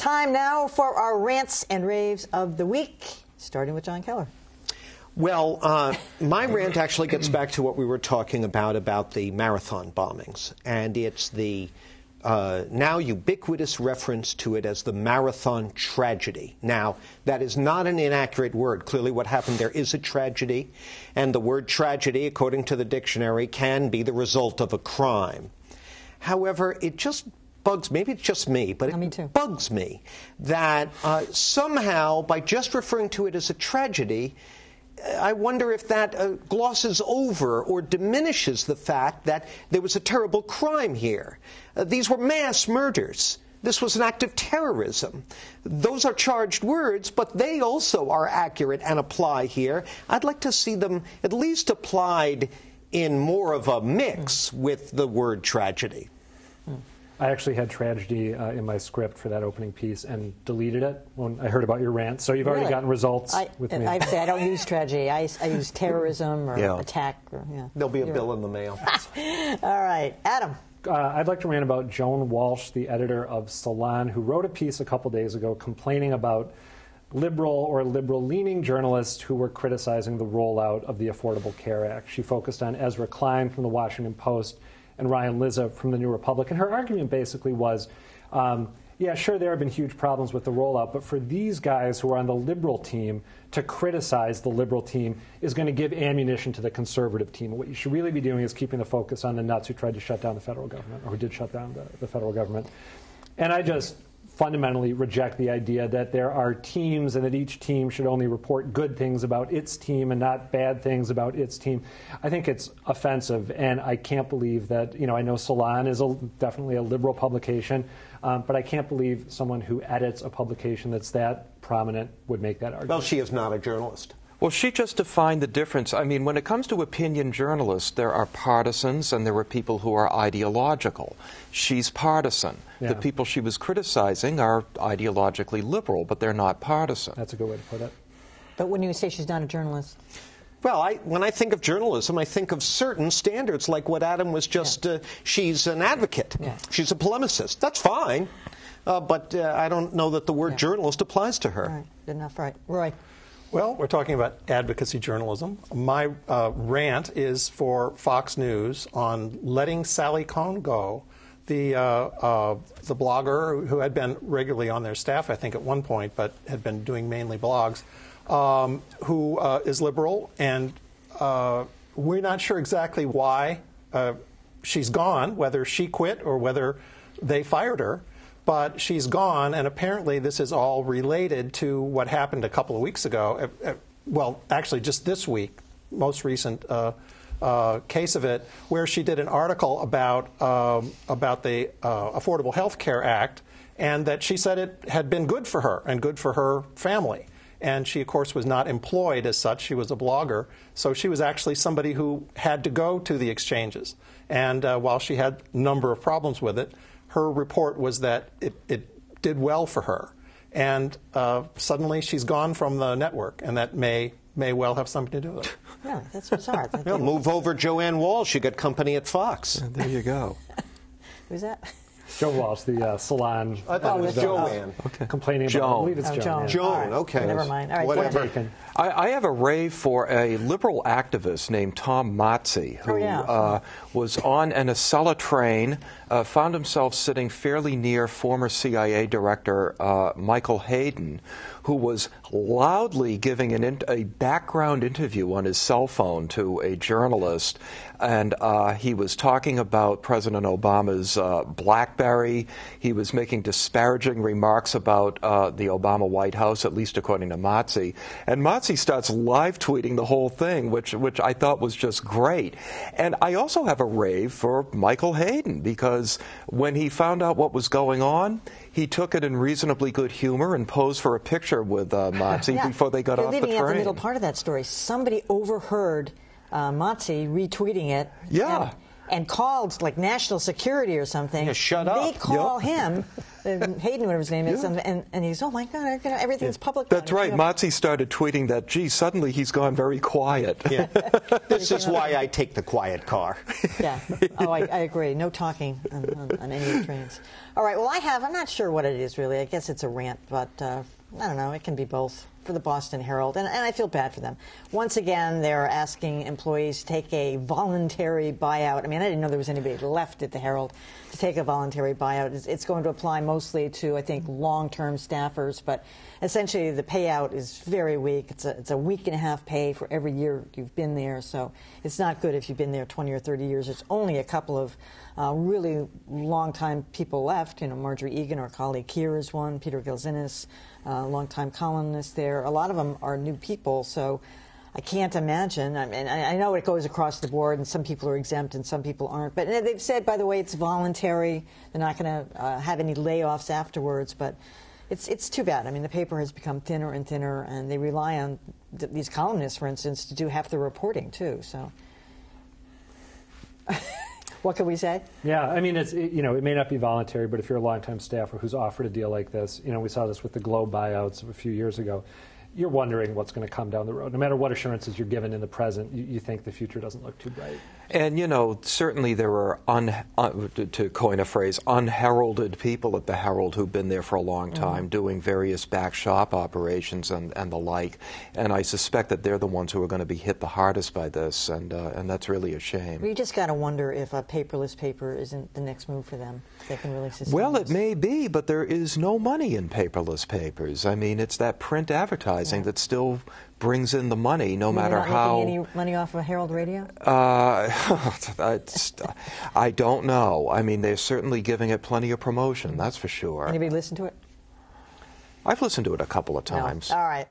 time now for our rants and raves of the week, starting with Jon Keller. Well, my rant actually gets back to what we were talking about the marathon bombings, and it's the now ubiquitous reference to it as the marathon tragedy. Now, that is not an inaccurate word. Clearly what happened there is a tragedy, and the word tragedy, according to the dictionary, can be the result of a crime. However, it just bugs, maybe it's just me, but it bugs me that somehow, by just referring to it as a tragedy, I wonder if that glosses over or diminishes the fact that there was a terrible crime here. These were mass murders. This was an act of terrorism. Those are charged words, but they also are accurate and apply here. I'd like to see them at least applied in more of a mix with the word tragedy. I actually had tragedy in my script for that opening piece and deleted it when I heard about your rant. So you've already gotten results with me. I'd say I don't use tragedy. I use terrorism or attack. Or, There'll be a bill in the mail. All right. Adam. I'd like to rant about Joan Walsh, the editor of Salon, who wrote a piece a couple days ago complaining about liberal or liberal-leaning journalists who were criticizing the rollout of the Affordable Care Act. She focused on Ezra Klein from the Washington Post and Ryan Lizza from the New Republic. And her argument basically was, yeah, sure, there have been huge problems with the rollout, but for these guys who are on the liberal team, to criticize the liberal team is going to give ammunition to the conservative team. What you should really be doing is keeping the focus on the nuts who tried to shut down the federal government, or who did shut down the federal government. And I just fundamentally reject the idea that there are teams and that each team should only report good things about its team and not bad things about its team. I think it's offensive, and I can't believe that, I know Salon is definitely a liberal publication, but I can't believe someone who edits a publication that's that prominent would make that argument. Well, she is not a journalist. Well, she just defined the difference. I mean, when it comes to opinion journalists, there are partisans and there are people who are ideological. She's partisan. Yeah. The people she was criticizing are ideologically liberal, but they're not partisan. That's a good way to put it. But when you say she's not a journalist? Well, when I think of journalism, I think of certain standards, like what Adam was just, she's an advocate. Yeah. She's a polemicist. That's fine. But I don't know that the word journalist applies to her. All right. Good enough. Right. Roy. Well, we're talking about advocacy journalism. My rant is for Fox News on letting Sally Kohn go, the blogger who had been regularly on their staff, I think, at one point, but had been doing mainly blogs, who is liberal, and we're not sure exactly why she's gone, whether she quit or whether they fired her. But she's gone, and apparently this is all related to what happened a couple of weeks ago. Well, actually, just this week, most recent case of it, where she did an article about the Affordable Health Care Act, and that she said it had been good for her and good for her family. And she, of course, was not employed as such. She was a blogger. So she was actually somebody who had to go to the exchanges. And while she had a number of problems with it, her report was that it did well for her. And suddenly she's gone from the network, and that may well have something to do with it. Really? That's bizarre. Move over Joanne Walsh. You got company at Fox. There you go. Who's that? Joan Walsh, the Salon. I thought it was Joanne. Okay. Complaining Joan. about, I believe it's Joan. Joan, okay. Never mind. All right, whatever. I have a rave for a liberal activist named Tom Matzzie, who was on an Acela train, found himself sitting fairly near former CIA Director Michael Hayden, who was loudly giving a background interview on his cell phone to a journalist. And he was talking about President Obama's BlackBerry. He was making disparaging remarks about the Obama White House, at least according to Matzzie. And Matzzie starts live tweeting the whole thing, which I thought was just great. And I also have a rave for Michael Hayden, because when he found out what was going on, he took it in reasonably good humor and posed for a picture with Matzzie before they got off the train. You're leaving out the middle part of that story. Somebody overheard Matzzie retweeting it. Yeah. And called, like, national security or something. Yeah, shut up. They call him Hayden, whatever his name is, and he's, oh my God, everything's public. That's right. Matzzie started tweeting that, gee, suddenly he's gone very quiet. Yeah. This is why I take the quiet car. Yeah. Oh, I agree. No talking on any of the trains. All right. Well, I'm not sure what it is really. I guess it's a rant, but I don't know. It can be both for the Boston Herald, and I feel bad for them. Once again, they're asking employees to take a voluntary buyout. I mean, I didn't know there was anybody left at the Herald to take a voluntary buyout. It's going to apply mostly to, I think, long-term staffers, but essentially the payout is very weak. It's a week and a half pay for every year you've been there, so it's not good if you've been there 20 or 30 years. It's only a couple of really long-time people left. You know, Marjorie Egan, our colleague here, is one. Peter Gilzinis, long-time columnist there. A lot of them are new people, so I can't imagine. I mean, I know it goes across the board, and some people are exempt and some people aren't. But they've said, by the way, it's voluntary. They're not going to have any layoffs afterwards. But it's too bad. I mean, the paper has become thinner and thinner, and they rely on these columnists, for instance, to do half the reporting too. So, what can we say? Yeah, I mean, it may not be voluntary, but if you're a longtime staffer who's offered a deal like this, we saw this with the Globe buyouts of a few years ago. You're wondering what's going to come down the road. No matter what assurances you're given in the present, you think the future doesn't look too bright. And, certainly there are, to coin a phrase, unheralded people at the Herald who've been there for a long time doing various back shop operations and the like. And I suspect that they're the ones who are going to be hit the hardest by this, and that's really a shame. Well, you just got to wonder if a paperless paper isn't the next move for them. If they can really sustain Well, this. it may be, but there is no money in paperless papers. I mean, it's that print advertising that still brings in the money, no matter how. Making any money off of Herald Radio? I don't know. I mean, they're certainly giving it plenty of promotion, that's for sure. Anybody listen to it? I've listened to it a couple of times. No. All right.